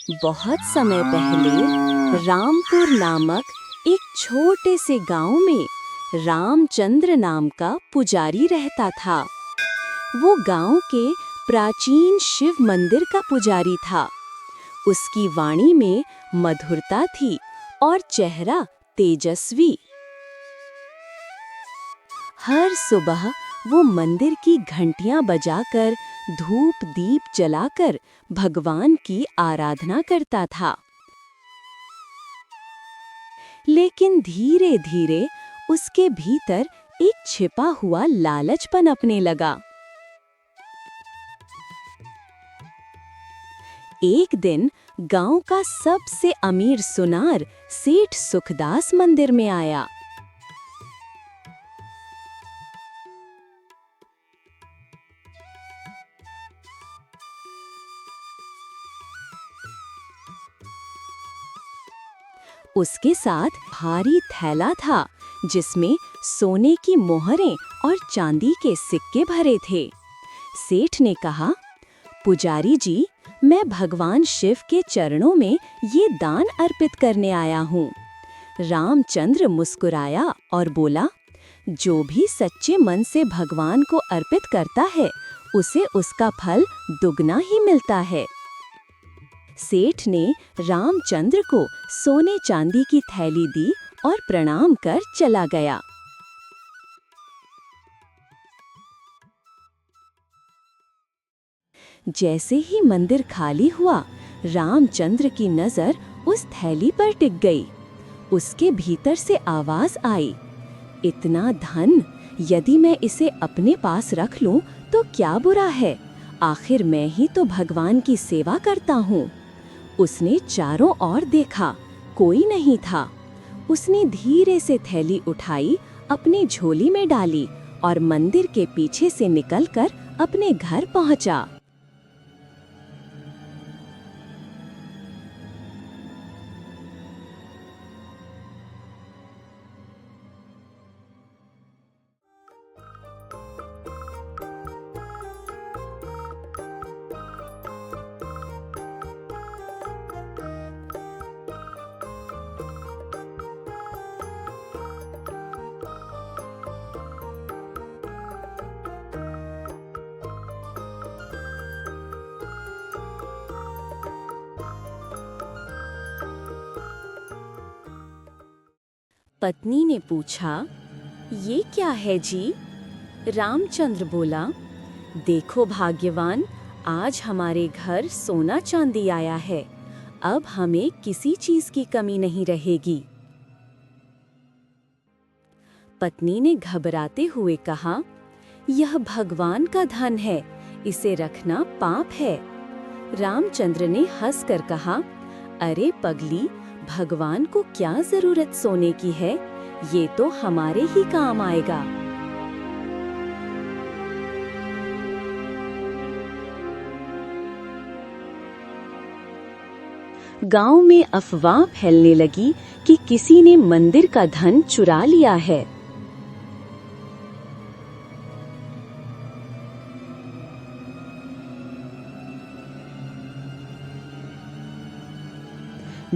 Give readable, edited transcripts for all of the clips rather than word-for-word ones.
बहुत समय पहले रामपुर नामक एक छोटे से गांव में रामचंद्र नाम का पुजारी रहता था। वो गांव के प्राचीन शिव मंदिर का पुजारी था। उसकी वाणी में मधुरता थी और चेहरा तेजस्वी। हर सुबह वो मंदिर की घंटियां बजाकर, धूप दीप जलाकर भगवान की आराधना करता था। लेकिन धीरे धीरे उसके भीतर एक छिपा हुआ लालच पनपने लगा। एक दिन गांव का सबसे अमीर सुनार सेठ सुखदास मंदिर में आया। उसके साथ भारी थैला था जिसमें सोने की मोहरें और चांदी के सिक्के भरे थे। सेठ ने कहा, पुजारी जी, मैं भगवान शिव के चरणों में ये दान अर्पित करने आया हूँ। रामचंद्र मुस्कुराया और बोला, जो भी सच्चे मन से भगवान को अर्पित करता है उसे उसका फल दुगना ही मिलता है। सेठ ने रामचंद्र को सोने चांदी की थैली दी और प्रणाम कर चला गया। जैसे ही मंदिर खाली हुआ, रामचंद्र की नजर उस थैली पर टिक गई। उसके भीतर से आवाज आई, इतना धन, यदि मैं इसे अपने पास रख लूं तो क्या बुरा है? आखिर मैं ही तो भगवान की सेवा करता हूँ। उसने चारों ओर देखा, कोई नहीं था। उसने धीरे से थैली उठाई, अपनी झोली में डाली और मंदिर के पीछे से निकलकर अपने घर पहुंचा। पत्नी ने पूछा, ये क्या है जी? रामचंद्र बोला, देखो भाग्यवान, आज हमारे घर सोना चांदी आया है। अब हमें किसी चीज की कमी नहीं रहेगी। पत्नी ने घबराते हुए कहा, यह भगवान का धन है, इसे रखना पाप है। रामचंद्र ने हंसकर कहा, अरे पगली, भगवान को क्या जरूरत सोने की है? ये तो हमारे ही काम आएगा। गांव में अफवाह फैलने लगी कि किसी ने मंदिर का धन चुरा लिया है।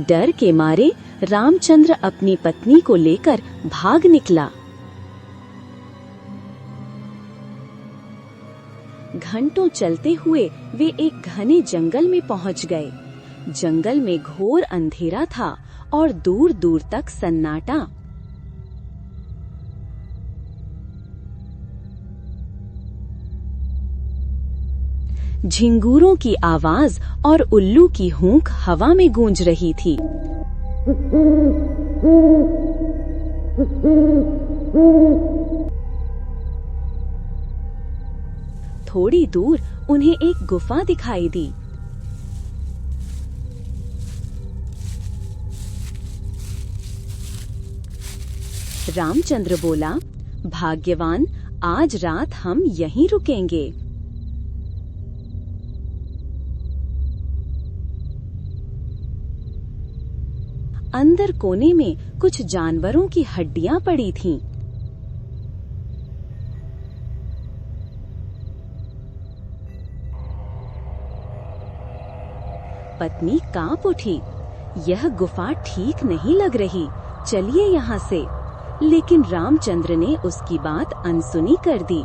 डर के मारे रामचंद्र अपनी पत्नी को लेकर भाग निकला। घंटों चलते हुए वे एक घने जंगल में पहुंच गए। जंगल में घोर अंधेरा था और दूर दूर तक सन्नाटा। झिंगूरों की आवाज और उल्लू की हूंक हवा में गूंज रही थी। थोड़ी दूर उन्हें एक गुफा दिखाई दी। रामचंद्र बोला, भाग्यवान, आज रात हम यहीं रुकेंगे। अंदर कोने में कुछ जानवरों की हड्डियां पड़ी थीं। पत्नी कांप उठी। यह गुफा ठीक नहीं लग रही, चलिए यहाँ से। लेकिन रामचंद्र ने उसकी बात अनसुनी कर दी।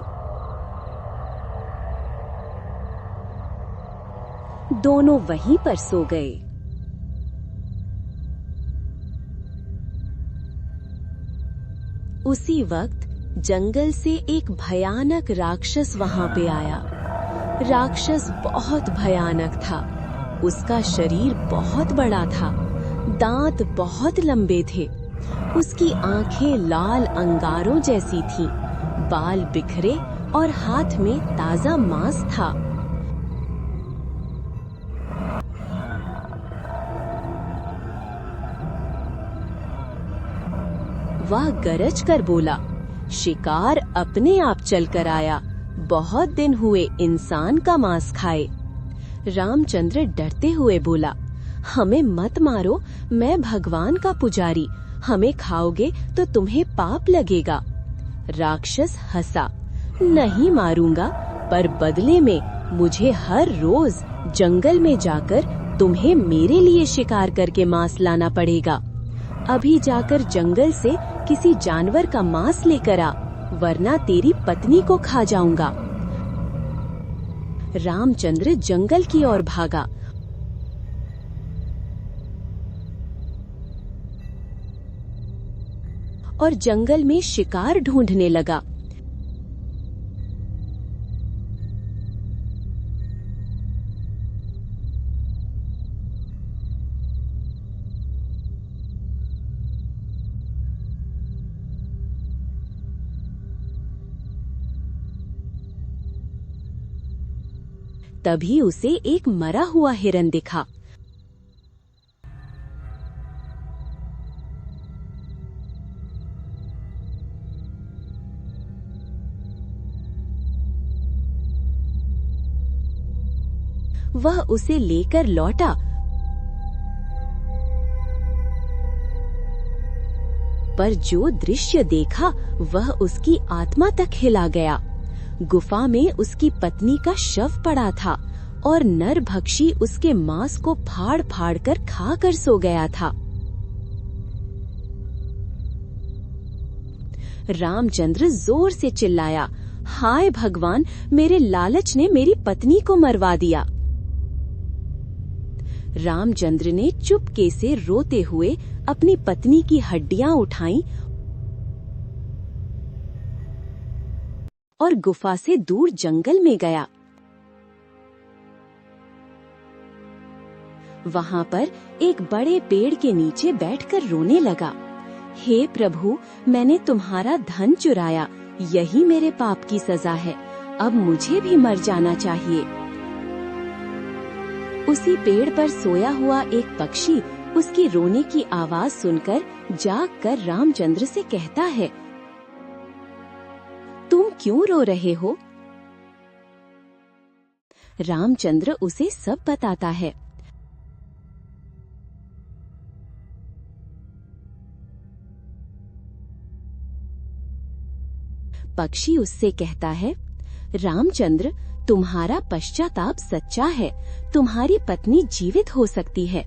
दोनों वहीं पर सो गए। उसी वक्त जंगल से एक भयानक राक्षस वहां पे आया। राक्षस बहुत भयानक था। उसका शरीर बहुत बड़ा था, दांत बहुत लंबे थे, उसकी आंखें लाल अंगारों जैसी थीं, बाल बिखरे और हाथ में ताजा मांस था। वह गरज कर बोला, शिकार अपने आप चलकर आया, बहुत दिन हुए इंसान का मांस खाए। रामचंद्र डरते हुए बोला, हमें मत मारो, मैं भगवान का पुजारी, हमें खाओगे तो तुम्हें पाप लगेगा। राक्षस हंसा, नहीं मारूंगा, पर बदले में मुझे हर रोज जंगल में जाकर तुम्हें मेरे लिए शिकार करके मांस लाना पड़ेगा। अभी जाकर जंगल से किसी जानवर का मांस लेकर आ, वरना तेरी पत्नी को खा जाऊंगा। रामचंद्र जंगल की ओर भागा। और जंगल में शिकार ढूंढने लगा। तभी उसे एक मरा हुआ हिरन दिखा। वह उसे लेकर लौटा। पर जो दृश्य देखा वह उसकी आत्मा तक हिला गया। गुफा में उसकी पत्नी का शव पड़ा था और नरभक्षी उसके मांस को फाड़ फाड़ कर खा कर सो गया था। रामचंद्र जोर से चिल्लाया, हाय भगवान, मेरे लालच ने मेरी पत्नी को मरवा दिया। रामचंद्र ने चुपके से रोते हुए अपनी पत्नी की हड्डियां उठाईं और गुफा से दूर जंगल में गया। वहां पर एक बड़े पेड़ के नीचे बैठकर रोने लगा। हे प्रभु, मैंने तुम्हारा धन चुराया, यही मेरे पाप की सजा है। अब मुझे भी मर जाना चाहिए। उसी पेड़ पर सोया हुआ एक पक्षी उसकी रोने की आवाज सुनकर जाग कर रामचंद्र से कहता है, तुम क्यों रो रहे हो? रामचंद्र उसे सब बताता है। पक्षी उससे कहता है, रामचंद्र, तुम्हारा पश्चाताप सच्चा है। तुम्हारी पत्नी जीवित हो सकती है,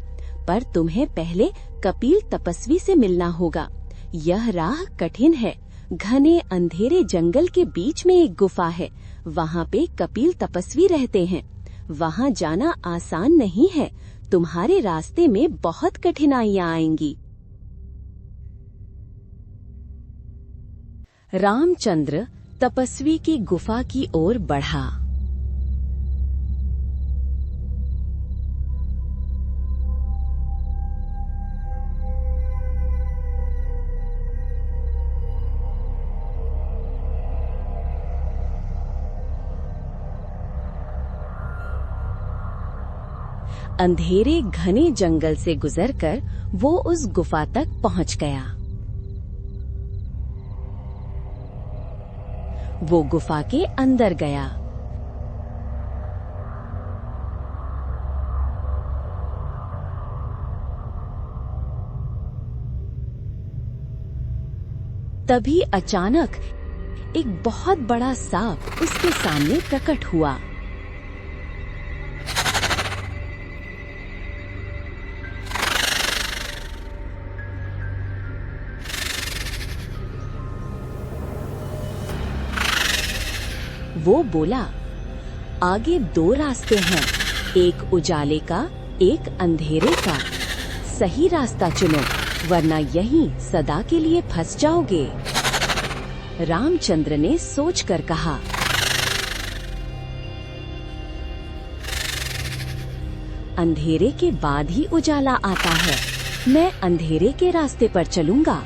पर तुम्हें पहले कपिल तपस्वी से मिलना होगा। यह राह कठिन है। घने अंधेरे जंगल के बीच में एक गुफा है। वहाँ पे कपिल तपस्वी रहते हैं। वहाँ जाना आसान नहीं है। तुम्हारे रास्ते में बहुत कठिनाइयाँ आएंगी। रामचंद्र तपस्वी की गुफा की ओर बढ़ा। अंधेरे घने जंगल से गुजरकर वो उस गुफा तक पहुंच गया। वो गुफा के अंदर गया। तभी अचानक एक बहुत बड़ा सांप उसके सामने प्रकट हुआ। वो बोला, आगे 2 रास्ते हैं, एक उजाले का, एक अंधेरे का। सही रास्ता चुनो, वरना यहीं सदा के लिए फंस जाओगे। रामचंद्र ने सोचकर कहा, अंधेरे के बाद ही उजाला आता है, मैं अंधेरे के रास्ते पर चलूंगा।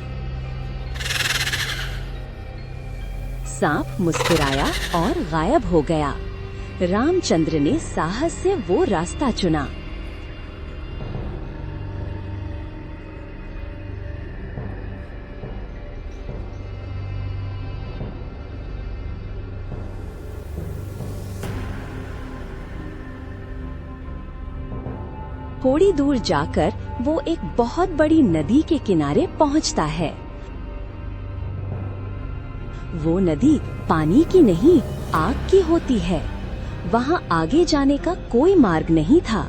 सांप मुस्कुराया और गायब हो गया। रामचंद्र ने साहस से वो रास्ता चुना। थोड़ी दूर जाकर वो एक बहुत बड़ी नदी के किनारे पहुंचता है। वो नदी पानी की नहीं, आग की होती है। वहां आगे जाने का कोई मार्ग नहीं था।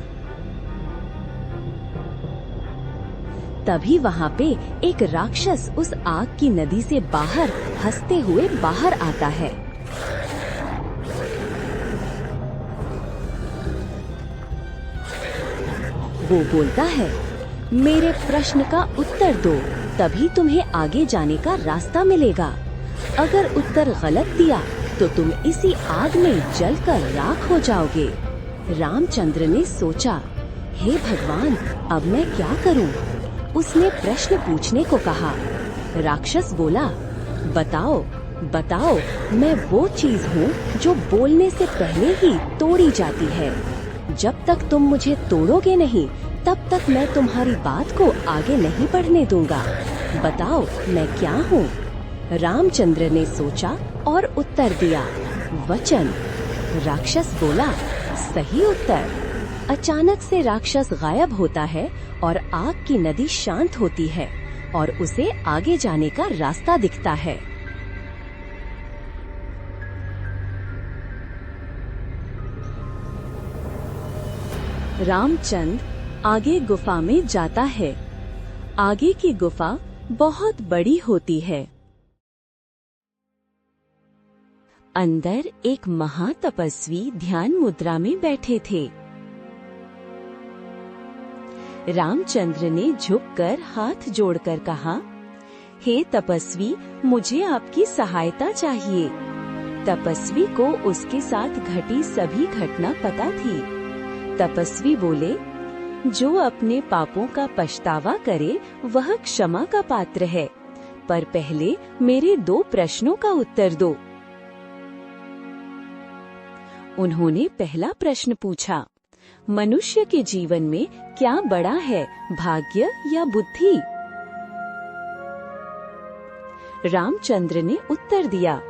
तभी वहां पे एक राक्षस उस आग की नदी से बाहर हंसते हुए बाहर आता है। वो बोलता है, मेरे प्रश्न का उत्तर दो, तभी तुम्हें आगे जाने का रास्ता मिलेगा। अगर उत्तर गलत दिया तो तुम इसी आग में जलकर राख हो जाओगे। रामचंद्र ने सोचा, हे भगवान, अब मैं क्या करूं? उसने प्रश्न पूछने को कहा। राक्षस बोला, बताओ बताओ, मैं वो चीज हूँ जो बोलने से पहले ही तोड़ी जाती है। जब तक तुम मुझे तोड़ोगे नहीं, तब तक मैं तुम्हारी बात को आगे नहीं बढ़ने दूंगा। बताओ मैं क्या हूँ? रामचंद्र ने सोचा और उत्तर दिया, वचन। राक्षस बोला, सही उत्तर। अचानक से राक्षस गायब होता है और आग की नदी शांत होती है और उसे आगे जाने का रास्ता दिखता है। रामचंद्र आगे गुफा में जाता है। आगे की गुफा बहुत बड़ी होती है। अंदर एक महातपस्वी ध्यान मुद्रा में बैठे थे। रामचंद्र ने झुककर हाथ जोड़कर कहा, हे तपस्वी, मुझे आपकी सहायता चाहिए। तपस्वी को उसके साथ घटी सभी घटना पता थी। तपस्वी बोले, जो अपने पापों का पछतावा करे वह क्षमा का पात्र है, पर पहले मेरे 2 प्रश्नों का उत्तर दो। उन्होंने पहला प्रश्न पूछा, मनुष्य के जीवन में क्या बड़ा है, भाग्य या बुद्धि? रामचंद्र ने उत्तर दिया,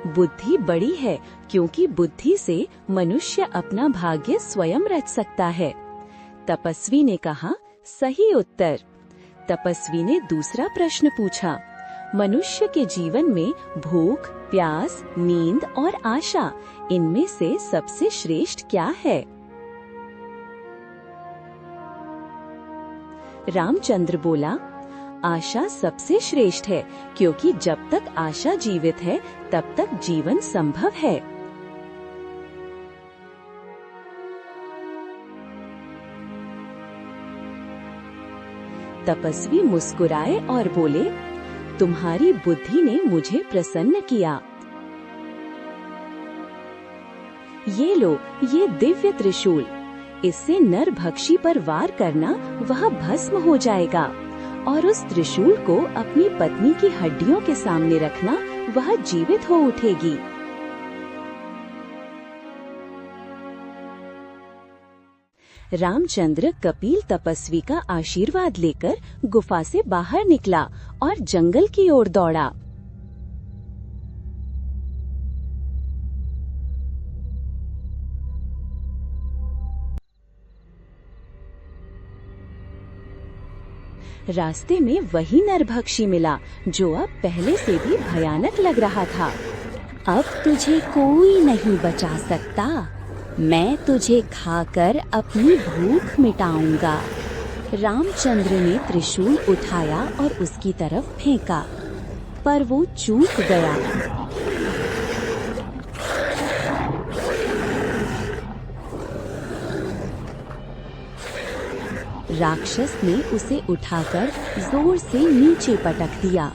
बुद्धि बड़ी है, क्योंकि बुद्धि से मनुष्य अपना भाग्य स्वयं रच सकता है। तपस्वी ने कहा, सही उत्तर। तपस्वी ने दूसरा प्रश्न पूछा, मनुष्य के जीवन में भूख, प्यास, नींद और आशा, इनमें से सबसे श्रेष्ठ क्या है? रामचंद्र बोला, आशा सबसे श्रेष्ठ है, क्योंकि जब तक आशा जीवित है तब तक जीवन संभव है। तपस्वी मुस्कुराए और बोले, तुम्हारी बुद्धि ने मुझे प्रसन्न किया। ये लो, ये दिव्य त्रिशूल। इससे नरभक्षी पर वार करना वह भस्म हो जाएगा, और उस त्रिशूल को अपनी पत्नी की हड्डियों के सामने रखना, वह जीवित हो उठेगी। रामचंद्र कपिल तपस्वी का आशीर्वाद लेकर गुफा से बाहर निकला और जंगल की ओर दौड़ा। रास्ते में वही नरभक्षी मिला जो अब पहले से भी भयानक लग रहा था। अब तुझे कोई नहीं बचा सकता, मैं तुझे खाकर अपनी भूख मिटाऊंगा। रामचंद्र ने त्रिशूल उठाया और उसकी तरफ फेंका, पर वो चूक गया। राक्षस ने उसे उठाकर जोर से नीचे पटक दिया।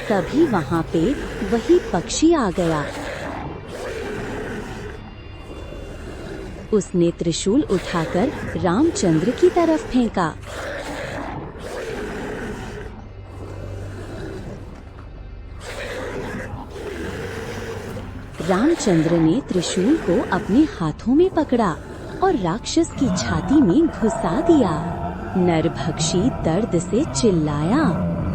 तभी वहां पे वही पक्षी आ गया। उसने त्रिशूल उठाकर रामचंद्र की तरफ फेंका। रामचंद्र ने त्रिशूल को अपने हाथों में पकड़ा और राक्षस की छाती में घुसा दिया। नरभक्षी दर्द से चिल्लाया,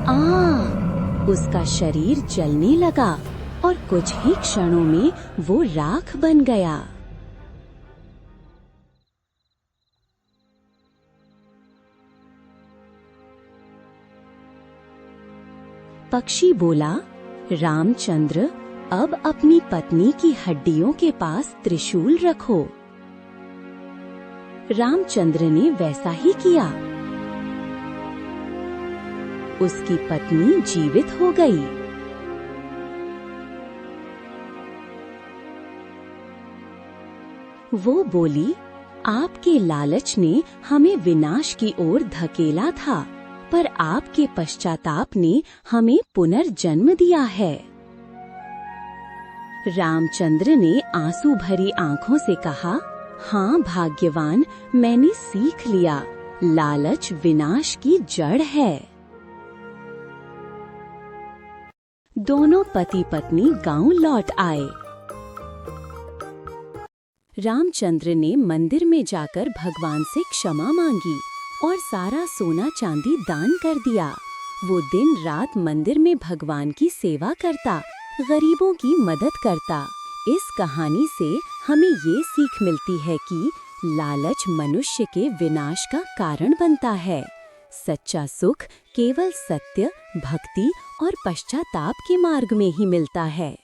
आ! उसका शरीर जलने लगा और कुछ ही क्षणों में वो राख बन गया। पक्षी बोला, रामचंद्र, अब अपनी पत्नी की हड्डियों के पास त्रिशूल रखो। रामचंद्र ने वैसा ही किया। उसकी पत्नी जीवित हो गई। वो बोली, आपके लालच ने हमें विनाश की ओर धकेला था, पर आपके पश्चाताप ने हमें पुनर्जन्म दिया है। रामचंद्र ने आंसू भरी आंखों से कहा, हाँ भाग्यवान, मैंने सीख लिया, लालच विनाश की जड़ है। दोनों पति पत्नी गांव लौट आए। रामचंद्र ने मंदिर में जाकर भगवान से क्षमा मांगी और सारा सोना चांदी दान कर दिया। वो दिन रात मंदिर में भगवान की सेवा करता, गरीबों की मदद करता। इस कहानी से हमें ये सीख मिलती है कि लालच मनुष्य के विनाश का कारण बनता है। सच्चा सुख केवल सत्य, भक्ति और पश्चाताप के मार्ग में ही मिलता है।